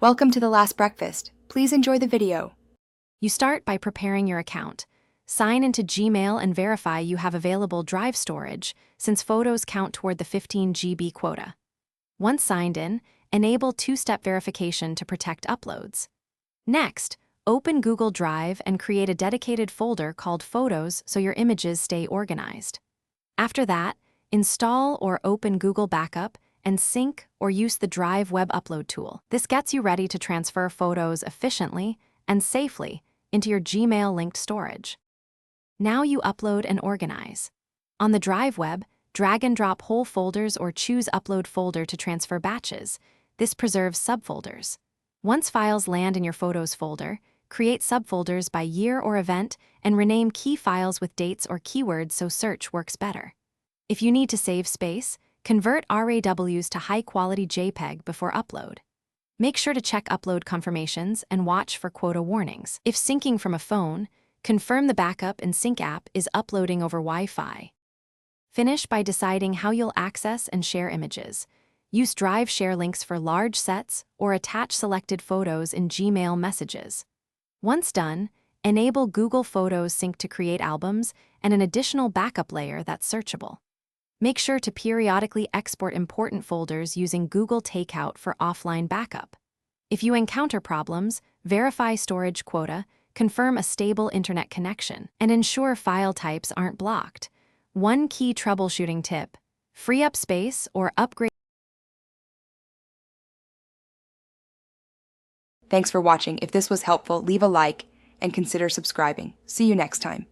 Welcome to The Last Breakfast. Please enjoy the video. You start by preparing your account. Sign into Gmail and verify you have available drive storage, since photos count toward the 15 GB quota. Once signed in, enable two-step verification to protect uploads. Next, open Google Drive and create a dedicated folder called Photos so your images stay organized. After that, install or open Google Backup and sync or use the Drive web upload tool. This gets you ready to transfer photos efficiently and safely into your Gmail-linked storage. Now you upload and organize. On the Drive web, drag and drop whole folders or choose Upload Folder to transfer batches. This preserves subfolders. Once files land in your Photos folder, create subfolders by year or event and rename key files with dates or keywords so search works better. If you need to save space, convert RAWs to high-quality JPEG before upload. Make sure to check upload confirmations and watch for quota warnings. If syncing from a phone, confirm the Backup and Sync app is uploading over Wi-Fi. Finish by deciding how you'll access and share images. Use Drive share links for large sets or attach selected photos in Gmail messages. Once done, enable Google Photos Sync to create albums and an additional backup layer that's searchable. Make sure to periodically export important folders using Google Takeout for offline backup. If you encounter problems, verify storage quota, confirm a stable internet connection, and ensure file types aren't blocked. One key troubleshooting tip: free up space or upgrade. Thanks for watching. If this was helpful, leave a like and consider subscribing. See you next time.